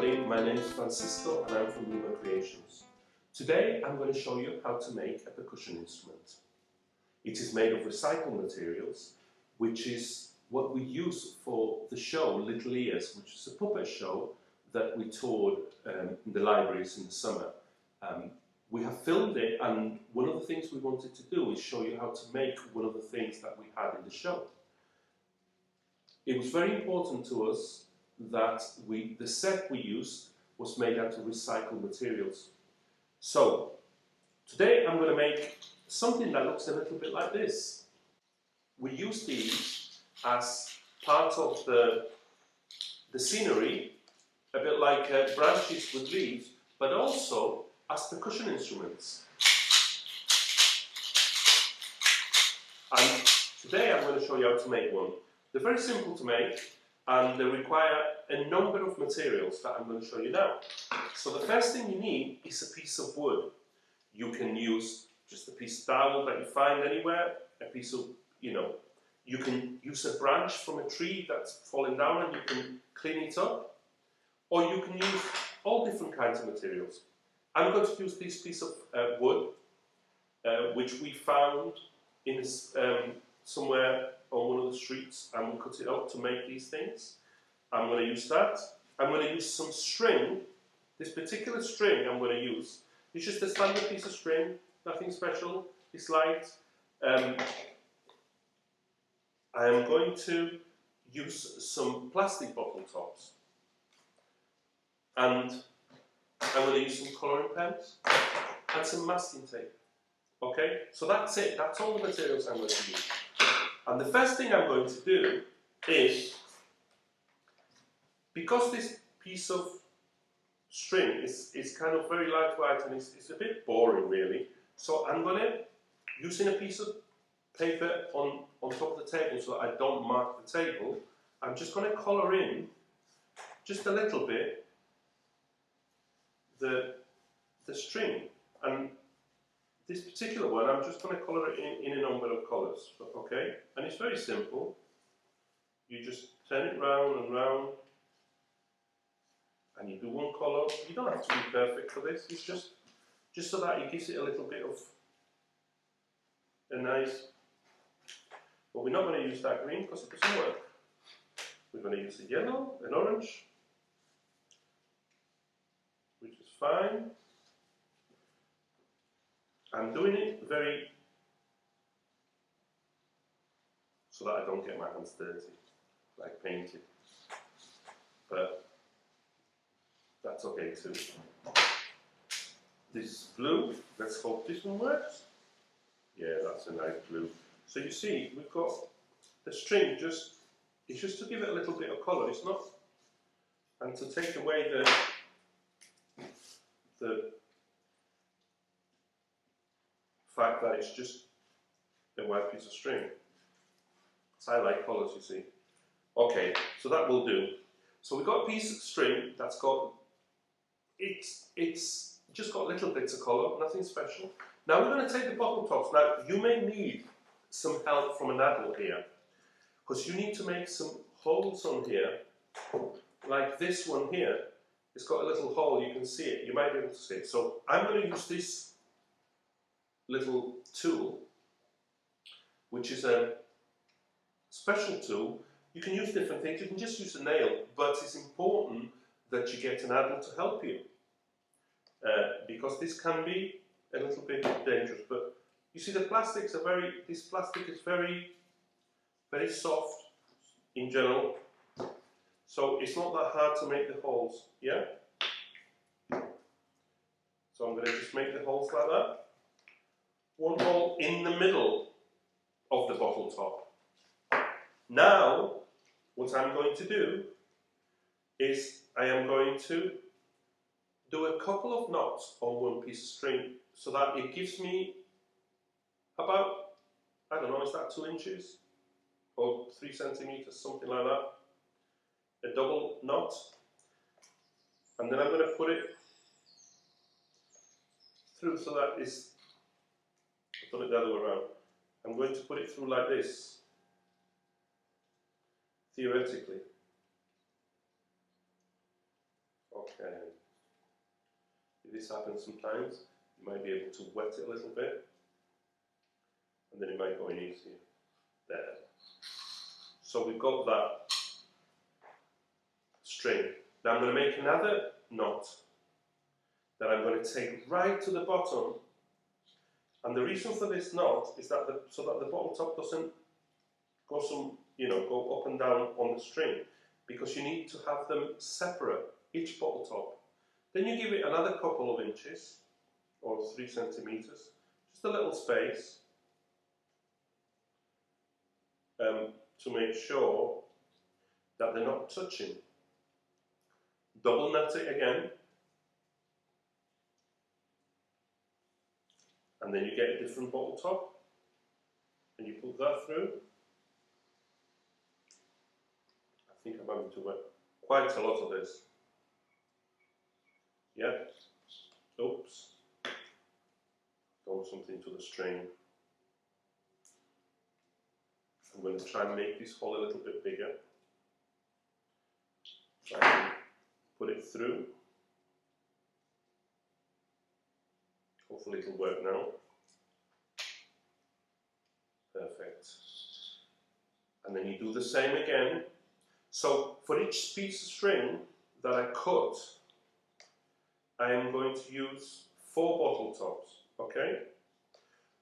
everybody, my name is Francisco and I'm from Luma Creations. Today I'm going to show you how to make a percussion instrument. It is made of recycled materials, which is what we use for the show Little Ears, which is a puppet show that we toured in the libraries in the summer. We have filmed it, and one of the things we wanted to do is show you how to make one of the things that we had in the show. It was very important to us that the set we used was made out of recycled materials. So, today I'm going to make something that looks a little bit like this. We use these as part of the scenery, a bit like branches with leaves, but also as percussion instruments. And today I'm going to show you how to make one. They're very simple to make, and they require a number of materials that I'm going to show you now. So the first thing you need is a piece of wood. You can use just a piece of dowel that you find anywhere, a piece of, you can use a branch from a tree that's fallen down and you can clean it up, or you can use all different kinds of materials. I'm going to use this piece of wood, which we found in somewhere on one of the streets, and we cut it up to make these things. I'm going to use that. I'm going to use some string. This particular string I'm going to use is just a standard piece of string, nothing special, it's light. I am going to use some plastic bottle tops, and I'm going to use some colouring pens and some masking tape. Okay, so that's it, that's all the materials I'm going to use. And the first thing I'm going to do is, because this piece of string is kind of very lightweight and it's a bit boring really, so I'm going to, using a piece of paper on top of the table so that I don't mark the table, I'm just going to colour in just a little bit the string. And this particular one, I'm just going to colour it in a number of colours, okay? And it's very simple. You just turn it round and round, and you do one colour. You don't have to be perfect for this. It's just so that it gives it a little bit of a nice. But we're not going to use that green because it doesn't work. We're going to use a yellow, an orange, which is fine. I'm doing it very so that I don't get my hands dirty, like painting. But that's okay too. This is blue. Let's hope this one works. Yeah, that's a nice blue. So you see, we've got the string it's just to give it a little bit of colour. It's not, and to take away the fact that it's just a white piece of string. So I like colours, you see. Okay, so that will do. So we've got a piece of string that's got, it's just got little bits of colour, nothing special. Now we're going to take the bottle tops. Now you may need some help from an adult here, because you need to make some holes on here, like this one here. It's got a little hole, you can see it, you might be able to see it. So I'm going to use this little tool, which is a special tool. You can use different things, you can just use a nail, but it's important that you get an adult to help you, because this can be a little bit dangerous. But you see, this plastic is very, very soft in general, so it's not that hard to make the holes, yeah? So I'm going to just make the holes like that. One hole in the middle of the bottle top. Now, what I'm going to do is I am going to do a couple of knots on one piece of string so that it gives me about, I don't know, is that 2 inches or 3 centimeters, something like that. A double knot. And then I'm going to put it through so that it's, I've done it the other way around. I'm going to put it through like this, theoretically. Okay. This happens sometimes. You might be able to wet it a little bit, and then it might go in easier. There. So we've got that string. Now I'm going to make another knot that I'm going to take right to the bottom. And the reason for this knot is that so that the bottle top doesn't go up and down on the string, because you need to have them separate, each bottle top. Then you give it another couple of inches, or 3 centimeters, just a little space, to make sure that they're not touching. Double knot it again, and then you get a different bottle top, and you put that through. I think I'm having to work quite a lot of this. Yeah. Oops. Done something to the string. I'm going to try and make this hole a little bit bigger. So I can put it through. Hopefully it'll work now. Perfect. And then you do the same again. So for each piece of string that I cut, I am going to use 4 bottle tops, okay?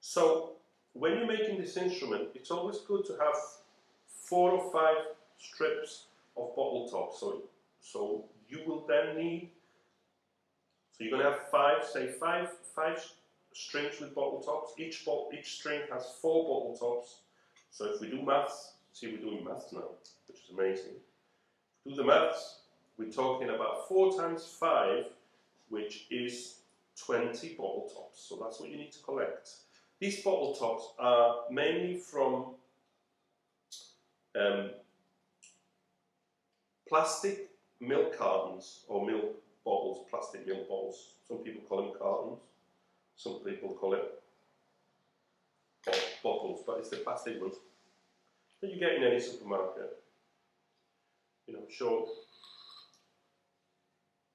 So when you're making this instrument, it's always good to have 4 or 5 strips of bottle tops. So you will then need, so you're going to have 5 strings with bottle tops. Each string has 4 bottle tops. So if we do maths, see we're doing maths now, which is amazing. Do the maths, we're talking about 4 times 5, which is 20 bottle tops. So that's what you need to collect. These bottle tops are mainly from plastic milk cartons, or milk bottles, plastic milk bottles. Some people call them cartons, some people call it bottles, but it's the plastic ones that you get in any supermarket. You know, sure.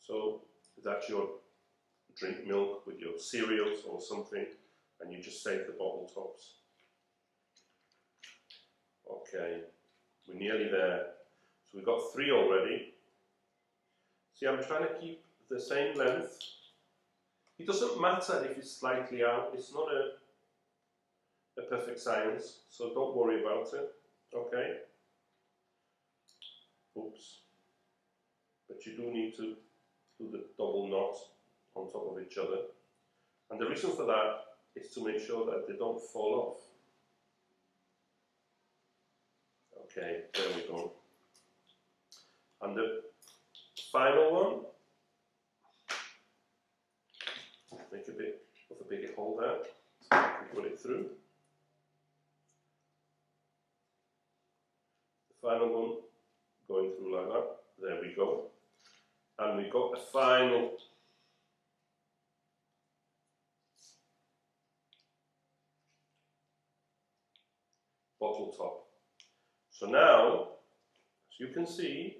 So that's your drink milk with your cereals or something, and you just save the bottle tops. Okay, we're nearly there. So we've got 3 already. See, I'm trying to keep the same length. It doesn't matter if it's slightly out. It's not a perfect science, so don't worry about it. Okay? Oops. But you do need to do the double knot on top of each other. And the reason for that is to make sure that they don't fall off. Okay, there we go. And the final one, make a bit of a bigger hole there, so you can put it through. The final one going through like that, there we go. And we've got the final bottle top. So now, as you can see,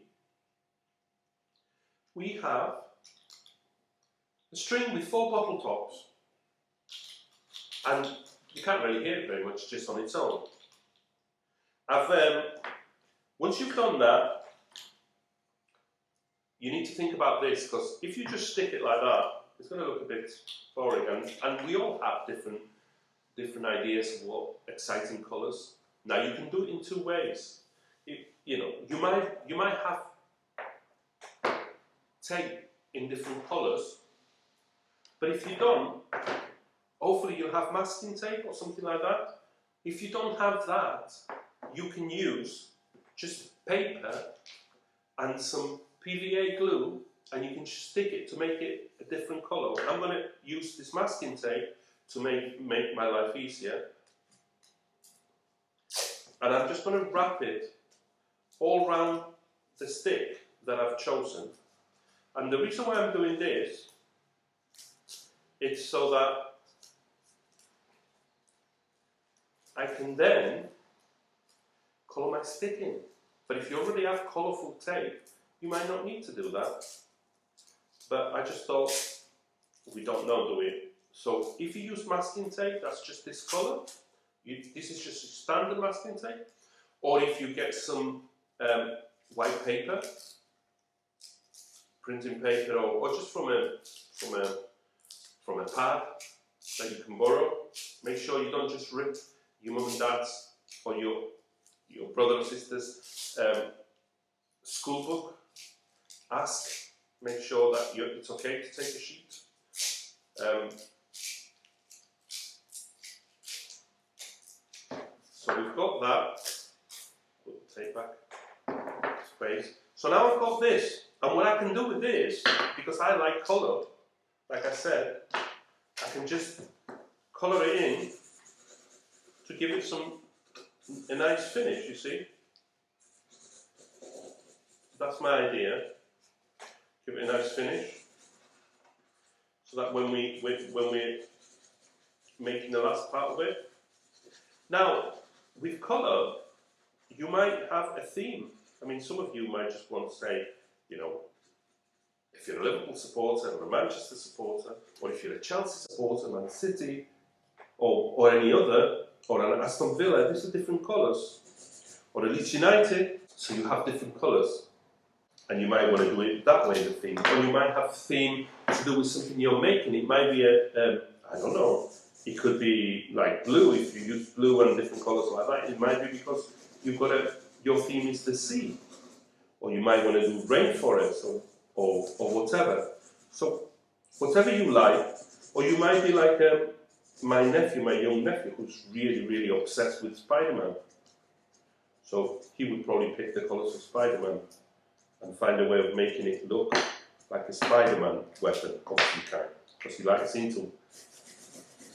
we have a string with 4 bottle tops, and you can't really hear it very much just on its own. Once you've done that, you need to think about this, because if you just stick it like that, it's going to look a bit boring, and we all have different ideas of what exciting colours. Now you can do it in 2 ways. You might have tape in different colours, but if you don't, hopefully you'll have masking tape or something like that. If you don't have that, you can use just paper and some PVA glue, and you can stick it to make it a different colour. I'm going to use this masking tape to make my life easier. And I'm just going to wrap it all around the stick that I've chosen. And the reason why I'm doing this, it's so that I can then colour my stick in. But if you already have colourful tape, you might not need to do that. but I just thought, we don't know, do we? So if you use masking tape, that's just this colour. This is just a standard masking tape. Or if you get some white paper, printing paper, or just from a pad that you can borrow. Make sure you don't just rip your mum and dad's or your brother or sister's school book. Ask, make sure that it's okay to take a sheet. So we've got that. Put the tape back. Space. So now I've got this, and what I can do with this, because I like colour, like I said, I can just colour it in to give it a nice finish, you see. That's my idea. Give it a nice finish, so that when we're making the last part of it. Now, with colour, you might have a theme. I mean, some of you might just want to say, you know, if you're a Liverpool supporter or a Manchester supporter, or if you're a Chelsea supporter, Man City, or any other, or an Aston Villa, these are different colours. Or a Leeds United, so you have different colours. And you might want to do it that way, the theme. Or you might have a theme to do with something you're making. It might be I don't know, it could be like blue, if you use blue and different colours like that. It might be because you've got your theme is the sea. Or you might want to do rainforest, or whatever. So, whatever you like, or you might be like my young nephew, who's really, really obsessed with Spider-Man. So, he would probably pick the colours of Spider-Man and find a way of making it look like a Spider-Man weapon of some kind. Because he likes into,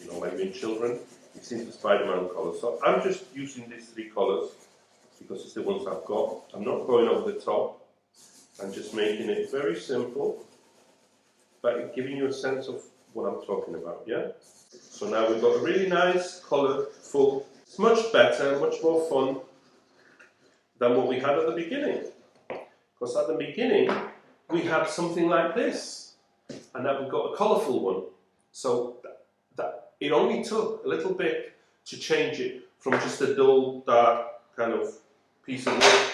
you know, when you're in children, he's into Spider-Man colours. So I'm just using these three colours because it's the ones I've got. I'm not going over the top. I'm just making it very simple, but giving you a sense of what I'm talking about, yeah? So now we've got a really nice, colourful, it's much better, much more fun than what we had at the beginning. Because at the beginning, we had something like this, and now we've got a colourful one. So that it only took a little bit to change it from just a dull, dark kind of piece of wood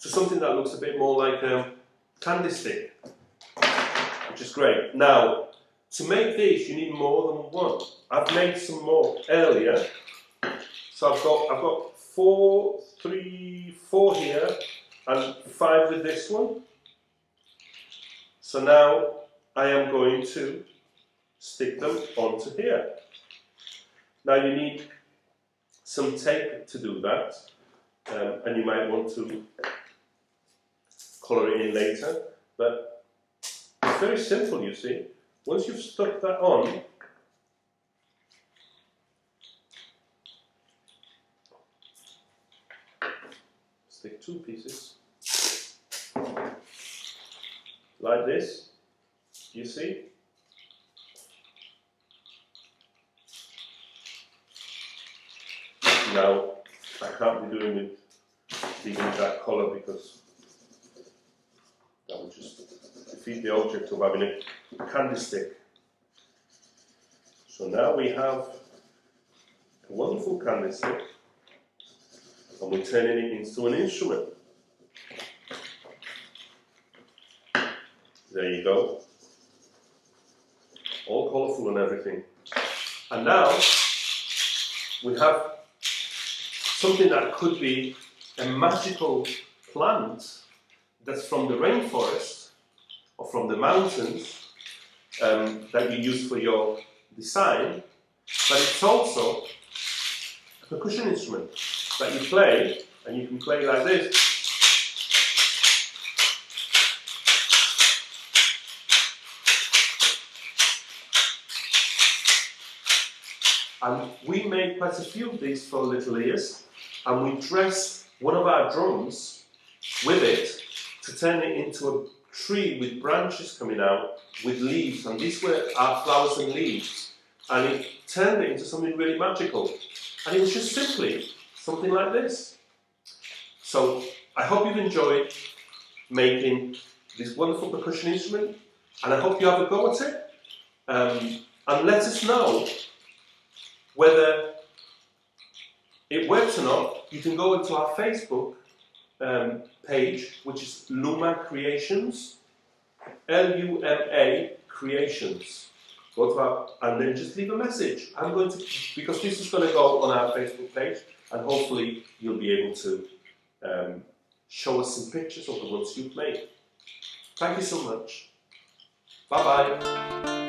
to something that looks a bit more like a candy stick, which is great. Now, to make this, you need more than one. I've made some more earlier, so I've got four here, and 5 with this one. So now I am going to stick them onto here. Now you need some tape to do that, and you might want to colour it in later, but it's very simple, you see. Once you've stuck that on, stick 2 pieces like this, you see. Now I can't be doing that colour because that would just defeat the object of having a candy stick. So now we have a wonderful candy stick, and we're turning it into an instrument. There you go. All colourful and everything. And now we have something that could be a magical plant that's from the rainforest or from the mountains that you use for your design, but it's also a percussion instrument that you play, and you can play like this. And we made quite a few of these for little ears, and we dressed one of our drums with it to turn it into a tree with branches coming out with leaves, and these were our flowers and leaves, and it turned it into something really magical. And it was just simply something like this. So I hope you've enjoyed making this wonderful percussion instrument. and I hope you have a go at it. And let us know whether it works or not. You can go into our Facebook page, which is Luma Creations, Luma Creations. Go to our, and then just leave a message. I'm going to, because this is going to go on our Facebook page, and hopefully you'll be able to show us some pictures of the ones you've made. Thank you so much. Bye bye.